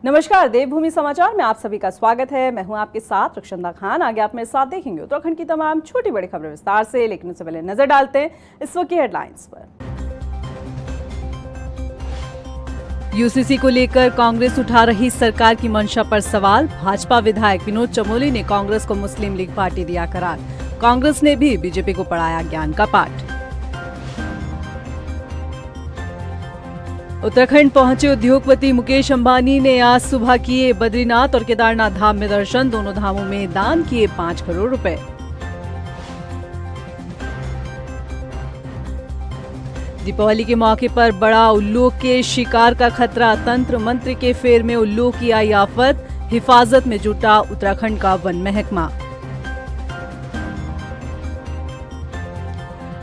नमस्कार, देवभूमि समाचार में आप सभी का स्वागत है। मैं हूं आपके साथ रक्षंदा खान। आगे आप मेरे साथ देखेंगे उत्तराखंड की तमाम छोटी बड़ी खबरें विस्तार से, लेकिन उससे पहले नजर डालते हैं इस वक्त की हेडलाइंस पर। यूसीसी को लेकर कांग्रेस उठा रही सरकार की मंशा पर सवाल। भाजपा विधायक विनोद चमोली ने कांग्रेस को मुस्लिम लीग पार्टी दिया करार। कांग्रेस ने भी बीजेपी को पढ़ाया ज्ञान का पाठ। उत्तराखंड पहुंचे उद्योगपति मुकेश अंबानी ने आज सुबह किए बद्रीनाथ और केदारनाथ धाम में दर्शन। दोनों धामों में दान किए 5 करोड़ रुपए। दीपावली के मौके पर बड़ा उल्लू के शिकार का खतरा। तंत्र मंत्र के फेर में उल्लू की आई आफत। हिफाजत में जुटा उत्तराखंड का वन महकमा।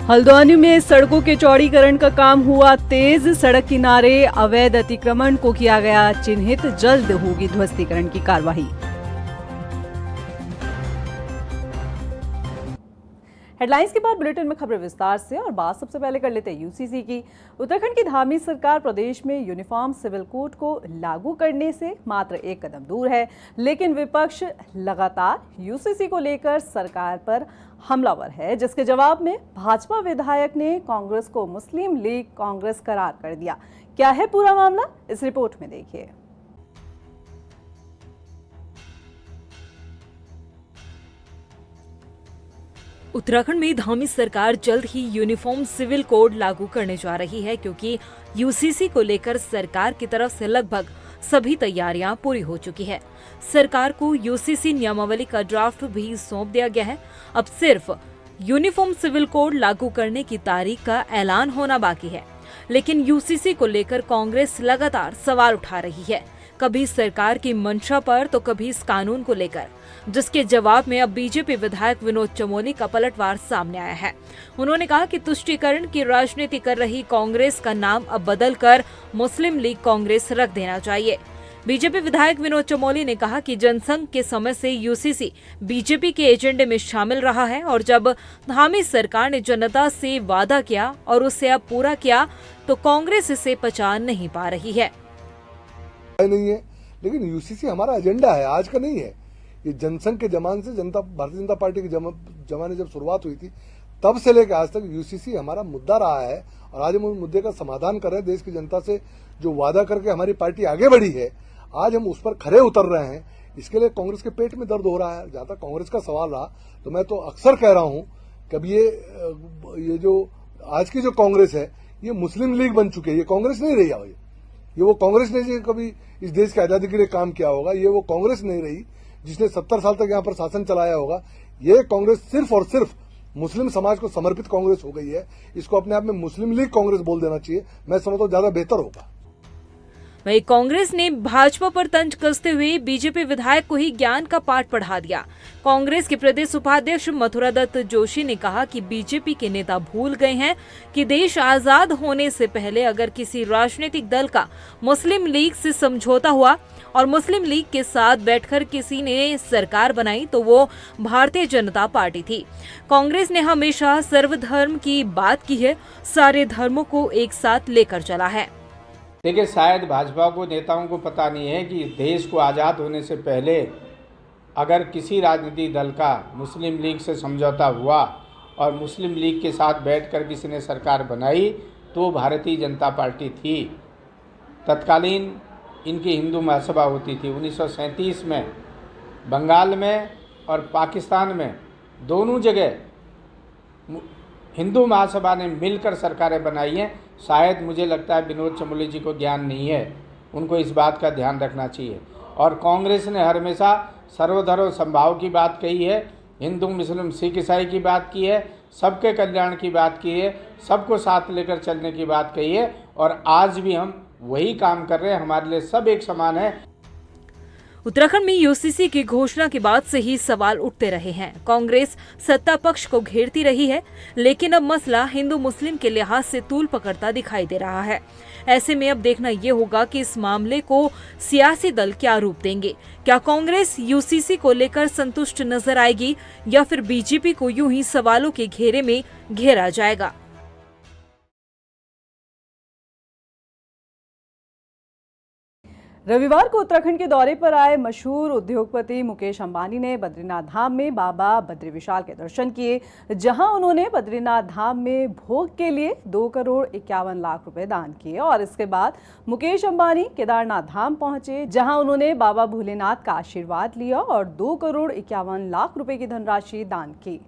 हल्द्वानी में सड़कों के चौड़ीकरण का काम हुआ तेज। सड़क किनारे अवैध अतिक्रमण को किया गया चिन्हित। जल्द होगी ध्वस्तीकरण की कार्रवाई। हेडलाइंस के बाद बुलेटिन में खबरें विस्तार से, और बात सबसे पहले कर लेते हैं यूसीसी की। उत्तराखंड की धामी सरकार प्रदेश में यूनिफॉर्म सिविल कोड को लागू करने से मात्र एक कदम दूर है, लेकिन विपक्ष लगातार यूसीसी को लेकर सरकार पर हमलावर है, जिसके जवाब में भाजपा विधायक ने कांग्रेस को मुस्लिम लीग कांग्रेस करार कर दिया। क्या है पूरा मामला, इस रिपोर्ट में देखिए। उत्तराखंड में धामी सरकार जल्द ही यूनिफॉर्म सिविल कोड लागू करने जा रही है, क्योंकि यूसीसी को लेकर सरकार की तरफ से लगभग सभी तैयारियां पूरी हो चुकी है। सरकार को यूसीसी नियमावली का ड्राफ्ट भी सौंप दिया गया है। अब सिर्फ यूनिफॉर्म सिविल कोड लागू करने की तारीख का ऐलान होना बाकी है, लेकिन यूसीसी को लेकर कांग्रेस लगातार सवाल उठा रही है, कभी सरकार की मंशा पर तो कभी इस कानून को लेकर, जिसके जवाब में अब बीजेपी विधायक विनोद चमोली का पलटवार सामने आया है। उन्होंने कहा कि तुष्टीकरण की राजनीति कर रही कांग्रेस का नाम अब बदलकर मुस्लिम लीग कांग्रेस रख देना चाहिए। बीजेपी विधायक विनोद चमोली ने कहा कि जनसंघ के समय से यूसीसी बीजेपी के एजेंडे में शामिल रहा है, और जब धामी सरकार ने जनता से वादा किया और उसे अब पूरा किया तो कांग्रेस इसे पचा नहीं पा रही है। नहीं है, लेकिन यूसीसी हमारा एजेंडा है, आज का नहीं है। ये जनसंघ के जमाने से भारतीय जनता पार्टी के जमाने जब शुरुआत हुई थी, तब से लेकर आज तक यूसीसी हमारा मुद्दा रहा है, और आज हम उस मुद्दे का समाधान कर रहे हैं। देश की जनता से जो वादा करके हमारी पार्टी आगे बढ़ी है, आज हम उस पर खरे उतर रहे हैं। इसके लिए कांग्रेस के पेट में दर्द हो रहा है। जहां तक कांग्रेस का सवाल रहा, तो मैं तो अक्सर कह रहा हूं कि अब ये जो आज की जो कांग्रेस है, ये मुस्लिम लीग बन चुकी है। ये कांग्रेस नहीं रही है। ये वो कांग्रेस ने जो कभी इस देश की आजादी के लिए काम किया होगा, ये वो कांग्रेस नहीं रही जिसने 70 साल तक यहाँ पर शासन चलाया होगा। ये कांग्रेस सिर्फ और सिर्फ मुस्लिम समाज को समर्पित कांग्रेस हो गई है। इसको अपने आप में मुस्लिम लीग कांग्रेस बोल देना चाहिए। मैं समझता हूं ज्यादा बेहतर होगा। वहीं कांग्रेस ने भाजपा पर तंज कसते हुए बीजेपी विधायक को ही ज्ञान का पाठ पढ़ा दिया। कांग्रेस के प्रदेश उपाध्यक्ष मथुरा दत्त जोशी ने कहा कि बीजेपी के नेता भूल गए हैं कि देश आजाद होने से पहले अगर किसी राजनीतिक दल का मुस्लिम लीग से समझौता हुआ और मुस्लिम लीग के साथ बैठकर किसी ने सरकार बनाई तो वो भारतीय जनता पार्टी थी। कांग्रेस ने हमेशा सर्वधर्म की बात की है, सारे धर्मों को एक साथ लेकर चला है। देखिए, शायद भाजपा को नेताओं को पता नहीं है कि देश को आज़ाद होने से पहले अगर किसी राजनीतिक दल का मुस्लिम लीग से समझौता हुआ और मुस्लिम लीग के साथ बैठकर किसी ने सरकार बनाई तो भारतीय जनता पार्टी थी। तत्कालीन इनकी हिंदू महासभा होती थी। 1937 में बंगाल में और पाकिस्तान में दोनों जगह हिंदू महासभा ने मिलकर सरकारें बनाई हैं। शायद मुझे लगता है विनोद चमोली जी को ज्ञान नहीं है, उनको इस बात का ध्यान रखना चाहिए। और कांग्रेस ने हमेशा सर्वधर्म समभाव की बात कही है, हिंदू मुस्लिम सिख ईसाई की बात की है, सबके कल्याण की बात की है, सबको साथ लेकर चलने की बात कही है, और आज भी हम वही काम कर रहे हैं। हमारे लिए सब एक समान है। उत्तराखंड में यूसीसी की घोषणा के बाद से ही सवाल उठते रहे हैं। कांग्रेस सत्ता पक्ष को घेरती रही है, लेकिन अब मसला हिंदू मुस्लिम के लिहाज से तूल पकड़ता दिखाई दे रहा है। ऐसे में अब देखना ये होगा कि इस मामले को सियासी दल क्या रूप देंगे। क्या कांग्रेस यूसीसी को लेकर संतुष्ट नजर आएगी या फिर बीजेपी को यूं ही सवालों के घेरे में घेरा जाएगा। रविवार को उत्तराखंड के दौरे पर आए मशहूर उद्योगपति मुकेश अंबानी ने बद्रीनाथ धाम में बाबा बद्री विशाल के दर्शन किए, जहां उन्होंने बद्रीनाथ धाम में भोग के लिए 2,51,00,000 रुपए दान किए। और इसके बाद मुकेश अंबानी केदारनाथ धाम पहुंचे, जहां उन्होंने बाबा भोलेनाथ का आशीर्वाद लिया और 2,51,00,000 रुपए की धनराशि दान की।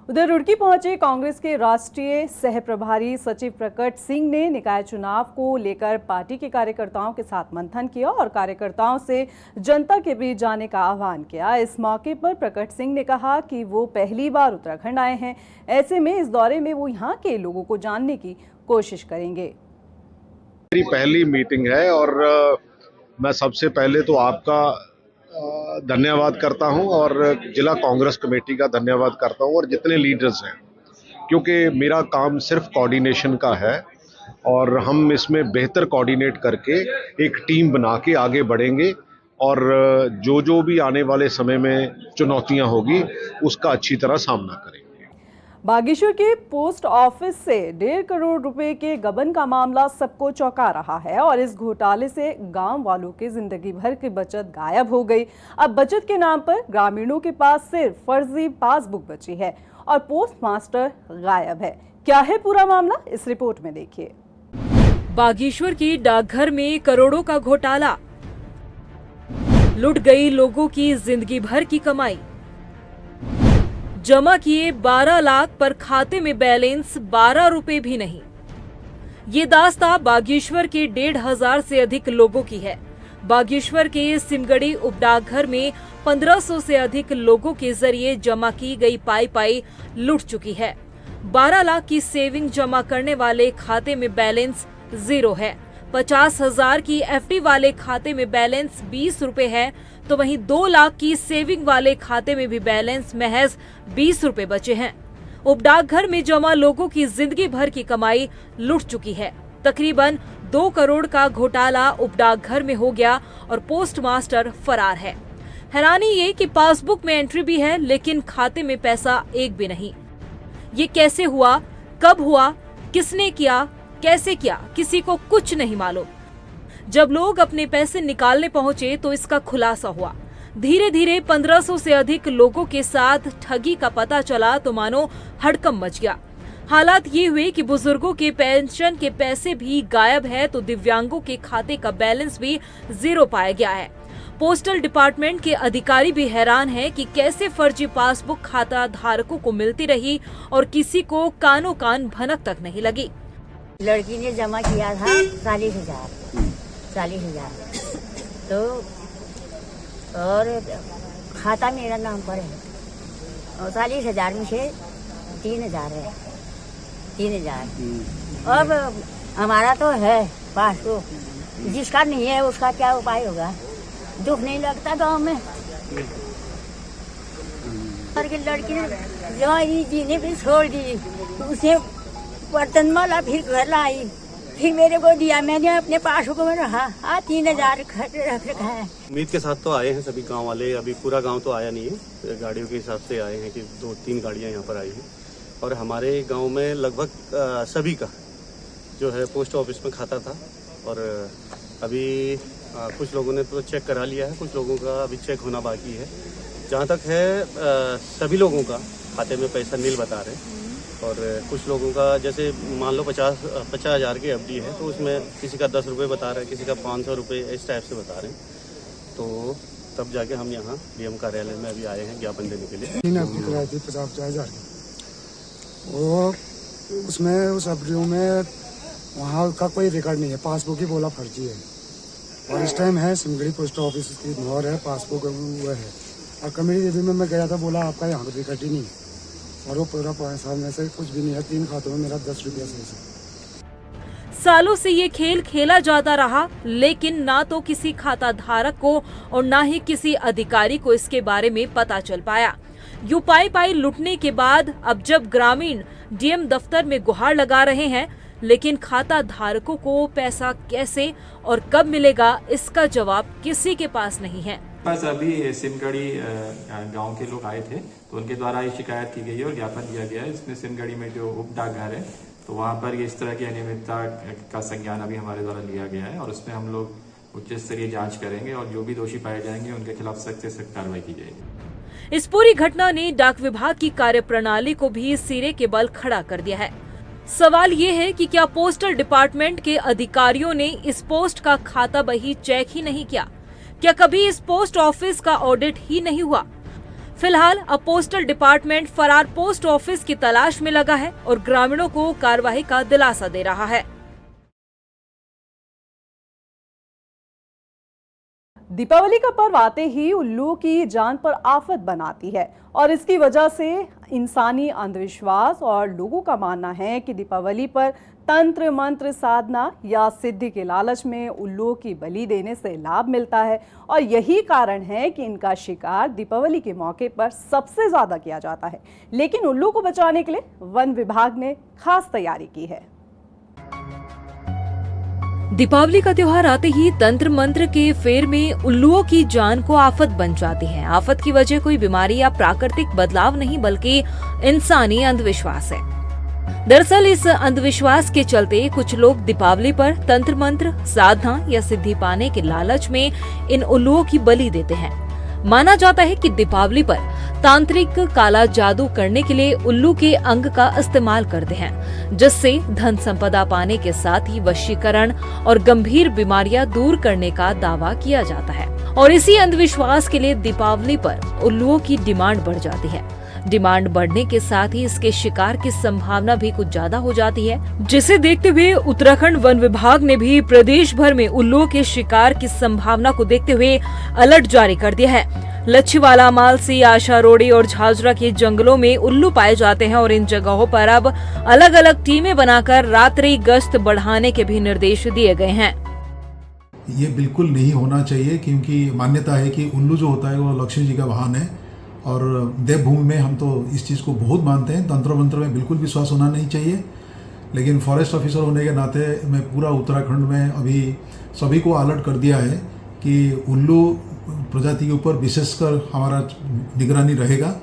उधर रुड़की पहुंचे कांग्रेस के राष्ट्रीय सह प्रभारी सचिव प्रकट सिंह ने निकाय चुनाव को लेकर पार्टी के कार्यकर्ताओं के साथ मंथन किया और कार्यकर्ताओं से जनता के बीच जाने का आह्वान किया। इस मौके पर प्रकट सिंह ने कहा कि वो पहली बार उत्तराखंड आए हैं, ऐसे में इस दौरे में वो यहाँ के लोगों को जानने की कोशिश करेंगे। मेरी पहली मीटिंग है और मैं सबसे पहले तो आपका धन्यवाद करता हूं और जिला कांग्रेस कमेटी का धन्यवाद करता हूं और जितने लीडर्स हैं, क्योंकि मेरा काम सिर्फ कोऑर्डिनेशन का है और हम इसमें बेहतर कोऑर्डिनेट करके एक टीम बना के आगे बढ़ेंगे और जो भी आने वाले समय में चुनौतियां होगी उसका अच्छी तरह सामना करेंगे। बागेश्वर के पोस्ट ऑफिस से 1.5 करोड़ रुपए के गबन का मामला सबको चौंका रहा है और इस घोटाले से गांव वालों की जिंदगी भर की बचत गायब हो गई। अब बचत के नाम पर ग्रामीणों के पास सिर्फ फर्जी पासबुक बची है और पोस्ट मास्टर गायब है। क्या है पूरा मामला, इस रिपोर्ट में देखिए। बागेश्वर की डाकघर में करोड़ों का घोटाला, लुट गई लोगों की जिंदगी भर की कमाई, जमा किए 12 लाख पर खाते में बैलेंस 12 रुपए भी नहीं। ये दास्तां बागेश्वर के 1,500 से अधिक लोगों की है। बागेश्वर के सिमगड़ी उपडाकघर में 1500 से अधिक लोगों के जरिए जमा की गई पाई लुट चुकी है। 12 लाख की सेविंग जमा करने वाले खाते में बैलेंस 0 है। 50,000 की एफडी वाले खाते में बैलेंस 20 रुपए है, तो वहीं 2 लाख की सेविंग वाले खाते में भी बैलेंस महज 20 रुपए बचे हैं। उपडाकघर में जमा लोगों की जिंदगी भर की कमाई लुट चुकी है। तकरीबन 2 करोड़ का घोटाला उपडाकघर में हो गया और पोस्ट मास्टर फरार है। हैरानी ये कि पासबुक में एंट्री भी है लेकिन खाते में पैसा एक भी नहीं। ये कैसे हुआ, कब हुआ, किसने किया, कैसे किया, किसी को कुछ नहीं मालूम। जब लोग अपने पैसे निकालने पहुंचे तो इसका खुलासा हुआ। धीरे धीरे 1500 से अधिक लोगों के साथ ठगी का पता चला तो मानो हड़कंप मच गया। हालात ये हुए कि बुजुर्गों के पेंशन के पैसे भी गायब है तो दिव्यांगों के खाते का बैलेंस भी 0 पाया गया है। पोस्टल डिपार्टमेंट के अधिकारी भी हैरान हैं कि कैसे फर्जी पासबुक खाता धारकों को मिलती रही और किसी को कानो कान भनक तक नहीं लगी। लड़की ने जमा किया था 40,000 तो और खाता मेरा नाम पर है और 40,000 में से 3,000 है। 3,000 अब हमारा तो है पासबुक, जिसका नहीं है उसका क्या उपाय होगा। दुख नहीं लगता गाँव में। और की लड़की ने जो जीने पे छोड़ दी, उसे बर्तन वाला फिर घर लाई, फिर मेरे को दिया, मैंने अपने पासबुक में रखा। 3,000 रख रखा है। उम्मीद के साथ तो आए हैं सभी गांव वाले, अभी पूरा गांव तो आया नहीं है, गाड़ियों के हिसाब से आए हैं कि 2-3 गाड़ियां यहाँ पर आई हैं और हमारे गांव में लगभग सभी का जो है पोस्ट ऑफिस में खाता था और अभी कुछ लोगों ने तो चेक करा लिया है, कुछ लोगों का अभी चेक होना बाकी है। जहाँ तक है सभी लोगों का खाते में पैसा नील बता रहे हैं और कुछ लोगों का जैसे मान लो 50,000 की एफडी है तो उसमें किसी का 10 रुपये बता रहे हैं, किसी का 500 रुपये, इस टाइप से बता रहे हैं। तो तब जाके हम यहाँ डीएम कार्यालय में अभी आए हैं ज्ञापन देने के लिए। 50,000 वो उसमें उस एफडी में वहाँ का कोई रिकॉर्ड नहीं है, पासबुक ही बोला फर्जी है और इस टाइम है सिमगड़ी पोस्ट ऑफिस की मोहर है, पासबुक वो है और कमेटी देवी में मैं गया था, बोला आपका यहाँ पर रिकॉर्ड ही नहीं और वो पूरा पैसा में से कुछ भी नहीं है। 3 खातों में मेरा 10 रुपया से। सालों से ये खेल खेला जाता रहा लेकिन ना तो किसी खाता धारक को और ना ही किसी अधिकारी को इसके बारे में पता चल पाया। यूं पाई लुटने के बाद अब जब ग्रामीण डीएम दफ्तर में गुहार लगा रहे हैं, लेकिन खाता धारकों को पैसा कैसे और कब मिलेगा इसका जवाब किसी के पास नहीं है। बस अभी सिमगड़ी गांव के लोग आए थे तो उनके द्वारा ये शिकायत की गई है और ज्ञापन दिया गया है। इसमें सिमगड़ी में जो उप डाकघर है तो वहाँ पर इस तरह की अनियमितता का संज्ञान अभी हमारे द्वारा लिया गया है और उसमें हम लोग उच्च स्तरीय जांच करेंगे और जो भी दोषी पाए जाएंगे उनके खिलाफ सख्त से सख्त कार्रवाई की जाएगी। इस पूरी घटना ने डाक विभाग की कार्यप्रणाली को भी सिरे के बल खड़ा कर दिया है। सवाल ये है कि क्या पोस्टल डिपार्टमेंट के अधिकारियों ने इस पोस्ट का खाता बही चेक ही नहीं किया? क्या कभी इस पोस्ट ऑफिस का ऑडिट ही नहीं हुआ? फिलहाल अब पोस्टल डिपार्टमेंट फरार पोस्ट ऑफिस की तलाश में लगा है और ग्रामीणों को कार्रवाई का दिलासा दे रहा है। दीपावली का पर्व आते ही उल्लू की जान पर आफत बनाती है और इसकी वजह से इंसानी अंधविश्वास और लोगों का मानना है कि दीपावली पर तंत्र मंत्र साधना या सिद्धि के लालच में उल्लुओं की बलि देने से लाभ मिलता है और यही कारण है कि इनका शिकार दीपावली के मौके पर सबसे ज्यादा किया जाता है। लेकिन उल्लू को बचाने के लिए वन विभाग ने खास तैयारी की है। दीपावली का त्योहार आते ही तंत्र मंत्र के फेर में उल्लुओं की जान को आफत बन जाती है। आफत की वजह कोई बीमारी या प्राकृतिक बदलाव नहीं बल्कि इंसानी अंधविश्वास है। दरअसल इस अंधविश्वास के चलते कुछ लोग दीपावली पर तंत्र मंत्र साधना या सिद्धि पाने के लालच में इन उल्लुओं की बलि देते हैं। माना जाता है कि दीपावली पर तांत्रिक काला जादू करने के लिए उल्लू के अंग का इस्तेमाल करते हैं, जिससे धन संपदा पाने के साथ ही वशीकरण और गंभीर बीमारियां दूर करने का दावा किया जाता है। और इसी अंधविश्वास के लिए दीपावली पर उल्लुओं की डिमांड बढ़ जाती है। डिमांड बढ़ने के साथ ही इसके शिकार की संभावना भी कुछ ज्यादा हो जाती है, जिसे देखते हुए उत्तराखंड वन विभाग ने भी प्रदेश भर में उल्लुओं के शिकार की संभावना को देखते हुए अलर्ट जारी कर दिया है। लच्छीवाला, मालसी, आशा रोड़ी और झाझरा के जंगलों में उल्लू पाए जाते हैं और इन जगहों पर अब अलग अलग टीमें बनाकर रात्रि गश्त बढ़ाने के भी निर्देश दिए गए हैं। ये बिल्कुल नहीं होना चाहिए, क्योंकि मान्यता है कि उल्लू जो होता है वो लक्ष्मी जी का वाहन है और देवभूमि में हम तो इस चीज़ को बहुत मानते हैं। तंत्र मंत्र में बिल्कुल विश्वास होना नहीं चाहिए। लेकिन फॉरेस्ट ऑफिसर होने के नाते मैं पूरा उत्तराखंड में अभी सभी को अलर्ट कर दिया है कि उल्लू प्रजाति के ऊपर विशेषकर हमारा निगरानी रहेगा।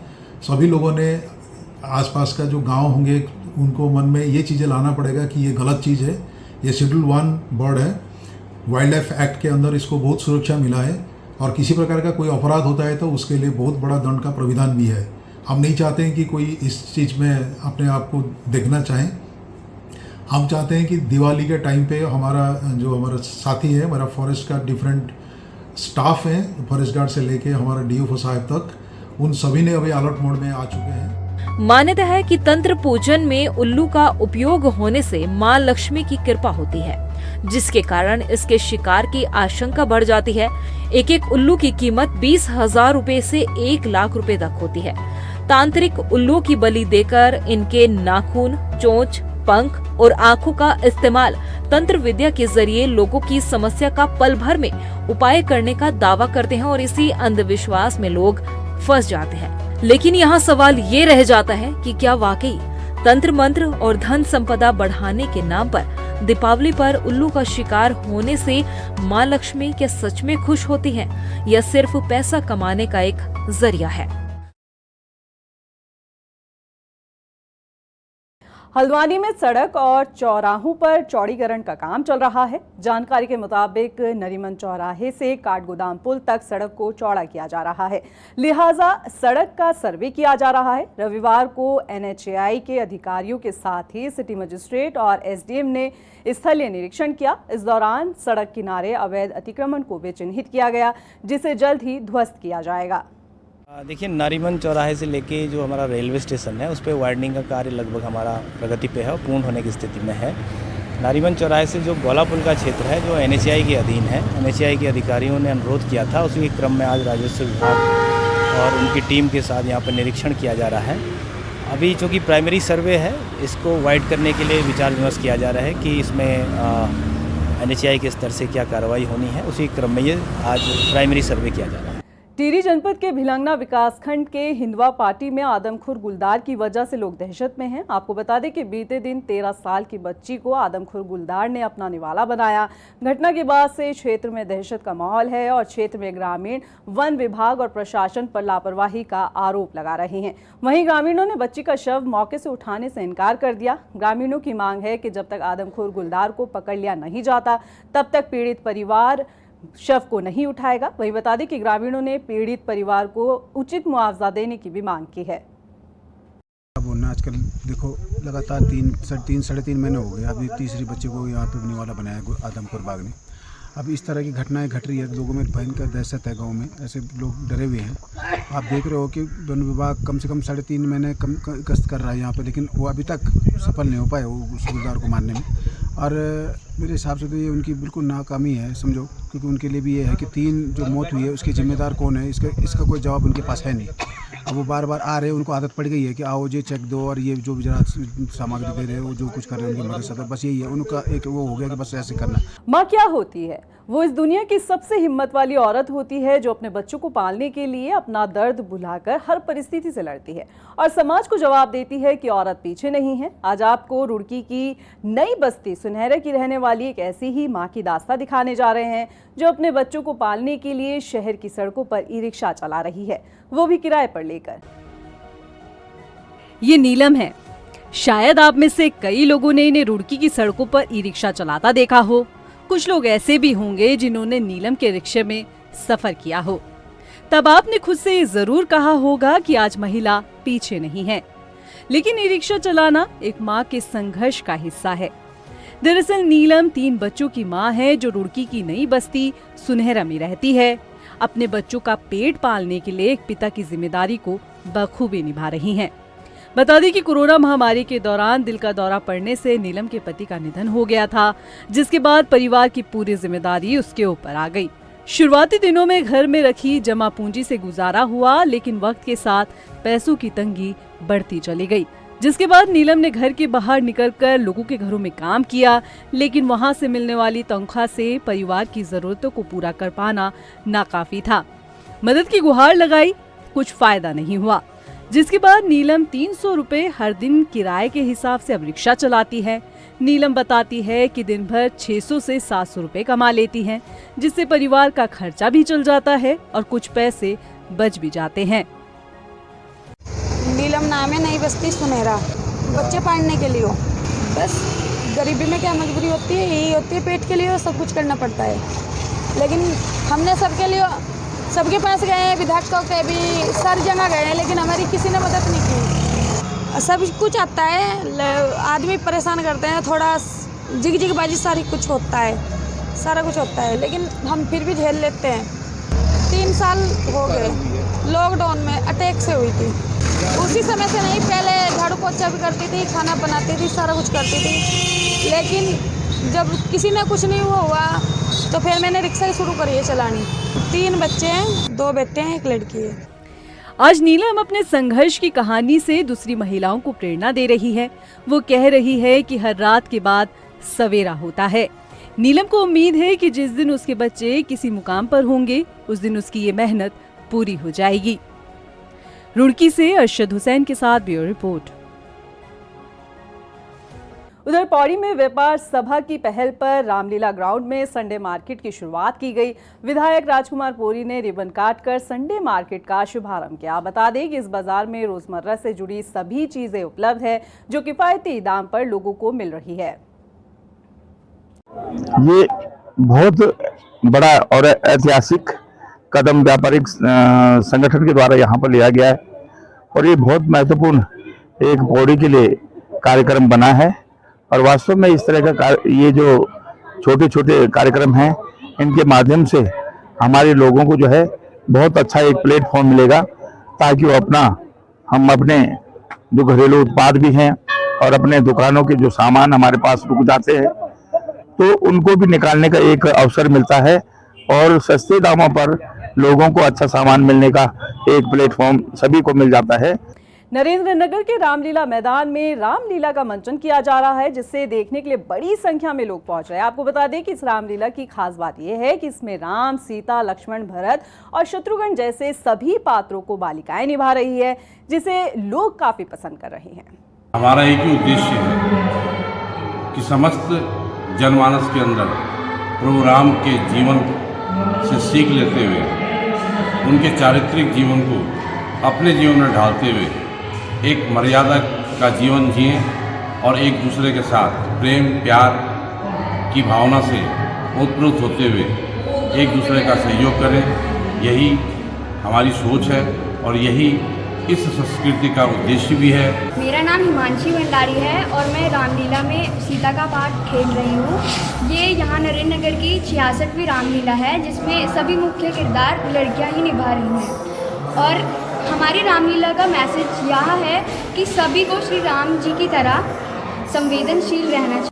सभी लोगों ने आसपास का जो गांव होंगे उनको मन में ये चीज़ें लाना पड़ेगा कि ये गलत चीज़ है। ये शेड्यूल 1 बर्ड है। वाइल्ड लाइफ एक्ट के अंदर इसको बहुत सुरक्षा मिला है और किसी प्रकार का कोई अपराध होता है तो उसके लिए बहुत बड़ा दंड का प्राविधान भी है। हम नहीं चाहते हैं कि कोई इस चीज़ में अपने आप को देखना चाहें। हम चाहते हैं कि दिवाली के टाइम पे हमारा साथी है, हमारा फॉरेस्ट का डिफरेंट स्टाफ है, फॉरेस्ट गार्ड से लेके हमारा DFO साहब तक, उन सभी ने अभी अलर्ट मोड में आ चुके हैं। मान्यता है कि तंत्र पूजन में उल्लू का उपयोग होने से मां लक्ष्मी की कृपा होती है, जिसके कारण इसके शिकार की आशंका बढ़ जाती है। एक उल्लू की कीमत 20,000 रुपए से 1 लाख रुपए तक होती है। तांत्रिक उल्लुओं की बलि देकर इनके नाखून, चोंच, पंख और आंखों का इस्तेमाल तंत्र विद्या के जरिए लोगों की समस्या का पल भर में उपाय करने का दावा करते हैं और इसी अंधविश्वास में लोग फंस जाते हैं। लेकिन यहाँ सवाल ये रह जाता है कि क्या वाकई तंत्र मंत्र और धन संपदा बढ़ाने के नाम पर दीपावली पर उल्लू का शिकार होने से मां लक्ष्मी क्या सच में खुश होती हैं या सिर्फ पैसा कमाने का एक जरिया है? हल्द्वानी में सड़क और चौराहों पर चौड़ीकरण का काम चल रहा है। जानकारी के मुताबिक नरीमन चौराहे से काठगोदाम पुल तक सड़क को चौड़ा किया जा रहा है, लिहाजा सड़क का सर्वे किया जा रहा है। रविवार को NHAI के अधिकारियों के साथ ही सिटी मजिस्ट्रेट और SDM ने स्थलीय निरीक्षण किया। इस दौरान सड़क किनारे अवैध अतिक्रमण को भी चिन्हित किया गया, जिसे जल्द ही ध्वस्त किया जाएगा। देखिए, नारीमन चौराहे से लेके जो हमारा रेलवे स्टेशन है उस पर वाइडनिंग का कार्य लगभग हमारा प्रगति पे है और पूर्ण होने की स्थिति में है। नारीमन चौराहे से जो गोला पुल का क्षेत्र है जो NHAI के अधीन है, NHAI के अधिकारियों ने अनुरोध किया था, उसी के क्रम में आज राजस्व विभाग और उनकी टीम के साथ यहाँ पर निरीक्षण किया जा रहा है। अभी चूँकि प्राइमरी सर्वे है, इसको वाइड करने के लिए विचार विमर्श किया जा रहा है कि इसमें NHAI के स्तर से क्या कार्रवाई होनी है। उसी क्रम में ये आज प्राइमरी सर्वे किया जा रहा है। टिहरी जनपद के भिलंगना विकासखंड के हिंदवा पार्टी में आदमखोर गुलदार की वजह से लोग दहशत में हैं। आपको बता दें कि बीते दिन 13 साल की बच्ची को आदमखोर गुलदार ने अपना निवाला बनाया। घटना के बाद से क्षेत्र में दहशत का माहौल है और क्षेत्र में ग्रामीण वन विभाग और प्रशासन पर लापरवाही का आरोप लगा रहे हैं। वहीं ग्रामीणों ने बच्ची का शव मौके से उठाने से इनकार कर दिया। ग्रामीणों की मांग है कि जब तक आदमखोर गुलदार को पकड़ लिया नहीं जाता तब तक पीड़ित परिवार शव को नहीं उठाएगा। वही बता दें कि ग्रामीणों ने पीड़ित परिवार को उचित मुआवजा देने की भी मांग की है। बोलना आजकल देखो लगातार 3-3.5 महीने हो गए, अभी तीसरी बच्चे को यहाँ पे निवाला बनाया आदमखोर बाग ने। अब इस तरह की घटनाएं घट रही है, लोगों में भयंकर दहशत है, गांव में ऐसे लोग डरे हुए हैं। आप देख रहे हो कि वन विभाग कम से कम 3.5 महीने गश्त कर रहा है यहाँ पे, लेकिन वो अभी तक सफल नहीं हो पाए उस गुलदार को मारने में। और मेरे हिसाब से तो ये उनकी बिल्कुल नाकामी है समझो, क्योंकि उनके लिए भी ये है कि 3 जो मौत हुई है उसके जिम्मेदार कौन है, इसका कोई जवाब उनके पास है नहीं। अब वो बार बार आ रहे हैं, उनको आदत पड़ गई है कि आओ ये चेक दो और ये जो भी जरा सामग्री दे रहे हैं वो जो कुछ कर रहे हैं उनकी मदद से, बस यही है उनका एक वो हो गया कि बस ऐसे करना। माँ क्या होती है? वो इस दुनिया की सबसे हिम्मत वाली औरत होती है जो अपने बच्चों को पालने के लिए अपना दर्द भुलाकर हर परिस्थिति से लड़ती है और समाज को जवाब देती है कि औरत पीछे नहीं है। आज आपको रुड़की की नई बस्ती सुनहरा की रहने वाली एक ऐसी ही माँ की दास्तां दिखाने जा रहे हैं जो अपने बच्चों को पालने के लिए शहर की सड़कों पर ई-रिक्शा चला रही है, वो भी किराए पर लेकर। ये नीलम है। शायद आप में से कई लोगों ने इन्हें रुड़की की सड़कों पर ई-रिक्शा चलाता देखा हो। कुछ लोग ऐसे भी होंगे जिन्होंने नीलम के रिक्शे में सफर किया हो। तब आपने खुद से जरूर कहा होगा कि आज महिला पीछे नहीं है। लेकिन ई-रिक्शा चलाना एक माँ के संघर्ष का हिस्सा है। दरअसल नीलम 3 बच्चों की माँ है जो रुड़की की नई बस्ती सुनहरा में रहती है। अपने बच्चों का पेट पालने के लिए एक पिता की जिम्मेदारी को बखूबी निभा रही हैं। बता दें कि कोरोना महामारी के दौरान दिल का दौरा पड़ने से नीलम के पति का निधन हो गया था, जिसके बाद परिवार की पूरी जिम्मेदारी उसके ऊपर आ गई। शुरुआती दिनों में घर में रखी जमा पूंजी से गुजारा हुआ, लेकिन वक्त के साथ पैसों की तंगी बढ़ती चली गई, जिसके बाद नीलम ने घर के बाहर निकलकर लोगों के घरों में काम किया, लेकिन वहां से मिलने वाली तनख्वाह से परिवार की जरूरतों को पूरा कर पाना नाकाफी था। मदद की गुहार लगाई, कुछ फायदा नहीं हुआ, जिसके बाद नीलम 300 रुपए हर दिन किराए के हिसाब से अब रिक्शा चलाती है। नीलम बताती है कि दिन भर 600 से 700 रुपए कमा लेती हैं, जिससे परिवार का खर्चा भी चल जाता है और कुछ पैसे बच भी जाते हैं। नीलम नाम है, नई बस्ती सुनहरा। बच्चे पालने के लिए बस गरीबी में क्या मजबूरी होती है, यही होती है, पेट के लिए सब कुछ करना पड़ता है। लेकिन हमने सबके लिए सबके पास गए हैं, विधायक के भी सारी जगह गए हैं, लेकिन हमारी किसी ने मदद नहीं की। सब कुछ आता है, आदमी परेशान करते हैं, थोड़ा जिगजिगबाजी सारी कुछ होता है, सारा कुछ होता है, लेकिन हम फिर भी झेल लेते हैं। 3 साल हो गए, लॉकडाउन में अटैक से हुई थी। उसी समय से नहीं, पहले झाड़ू पोछा भी करती थी, खाना बनाती थी, सारा कुछ करती थी, लेकिन जब किसी ने कुछ नहीं हुआ तो फिर मैंने रिक्शा ही शुरू करी है चलानी। 3 बच्चे हैं, 2 बेटे हैं, 1 लड़की है। आज नीलम अपने संघर्ष की कहानी से दूसरी महिलाओं को प्रेरणा दे रही है। वो कह रही है कि हर रात के बाद सवेरा होता है। नीलम को उम्मीद है कि जिस दिन उसके बच्चे किसी मुकाम पर होंगे, उस दिन उसकी ये मेहनत पूरी हो जाएगी। रुड़की से अरशद हुसैन के साथ ब्यूरो रिपोर्ट। उधर पौड़ी में व्यापार सभा की पहल पर रामलीला ग्राउंड में संडे मार्केट की शुरुआत की गई। विधायक राजकुमार पोरी ने रिबन काटकर संडे मार्केट का शुभारंभ किया। बता दें कि इस बाजार में रोजमर्रा से जुड़ी सभी चीजें उपलब्ध है, जो किफायती दाम पर लोगों को मिल रही है। ये बहुत बड़ा और ऐतिहासिक कदम व्यापारिक संगठन के द्वारा यहाँ पर लिया गया है और ये बहुत महत्वपूर्ण एक पौड़ी के लिए कार्यक्रम बना है। और वास्तव में इस तरह का ये जो छोटे छोटे कार्यक्रम हैं, इनके माध्यम से हमारे लोगों को जो है बहुत अच्छा एक प्लेटफॉर्म मिलेगा, ताकि वो हम अपने जो घरेलू उत्पाद भी हैं और अपने दुकानों के जो सामान हमारे पास रुक जाते हैं, तो उनको भी निकालने का एक अवसर मिलता है और सस्ते दामों पर लोगों को अच्छा सामान मिलने का एक प्लेटफॉर्म सभी को मिल जाता है। नरेंद्र नगर के रामलीला मैदान में रामलीला का मंचन किया जा रहा है, जिसे देखने के लिए बड़ी संख्या में लोग पहुंच रहे हैं। आपको बता दें कि इस रामलीला की खास बात यह है कि इसमें राम, सीता, लक्ष्मण, भरत और शत्रुघ्न जैसे सभी पात्रों को बालिकाएं निभा रही है, जिसे लोग काफी पसंद कर रहे हैं। हमारा एक ही उद्देश्य है कि समस्त जनमानस के अंदर प्रभु राम के जीवन से सीख लेते हुए उनके चारित्रिक जीवन को अपने जीवन में ढालते हुए एक मर्यादा का जीवन जिए और एक दूसरे के साथ प्रेम प्यार की भावना से ओतप्रोत होते हुए एक दूसरे का सहयोग करें। यही हमारी सोच है और यही इस संस्कृति का उद्देश्य भी है। मेरा नाम हिमांशी भंडारी है और मैं रामलीला में सीता का पाठ खेल रही हूँ। ये यहाँ नरेंद्र नगर की 66वीं रामलीला है, जिसमें सभी मुख्य किरदार लड़कियाँ ही निभा रही हैं। और हमारी रामलीला का मैसेज यह है कि सभी को श्री राम जी की तरह संवेदनशील रहना चाहिए।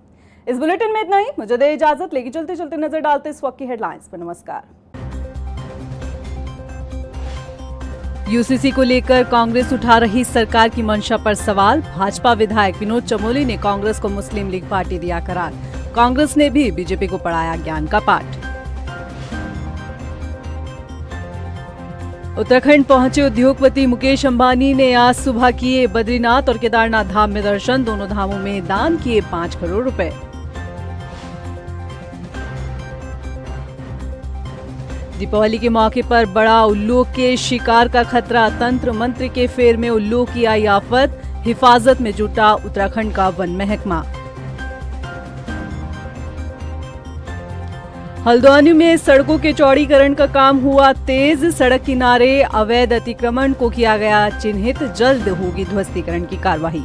इस बुलेटिन में इतना ही। मुझे दे इजाजत। लेके चलते चलते नजर डालते इस वक्त की हेडलाइंस पर। नमस्कार। यूसीसी को लेकर कांग्रेस उठा रही सरकार की मंशा पर सवाल। भाजपा विधायक विनोद चमोली ने कांग्रेस को मुस्लिम लीग पार्टी दिया करार। कांग्रेस ने भी बीजेपी को पढ़ाया ज्ञान का पाठ। उत्तराखंड पहुंचे उद्योगपति मुकेश अंबानी ने आज सुबह किए बद्रीनाथ और केदारनाथ धाम में दर्शन। दोनों धामों में दान किए 5 करोड़ रुपए। दीपावली के मौके पर बड़ा उल्लू के शिकार का खतरा। तंत्र मंत्र के फेर में उल्लू की आई आफत। हिफाजत में जुटा उत्तराखंड का वन महकमा। हल्द्वानी में सड़कों के चौड़ीकरण का काम हुआ तेज। सड़क किनारे अवैध अतिक्रमण को किया गया चिन्हित। जल्द होगी ध्वस्तीकरण की कार्रवाई।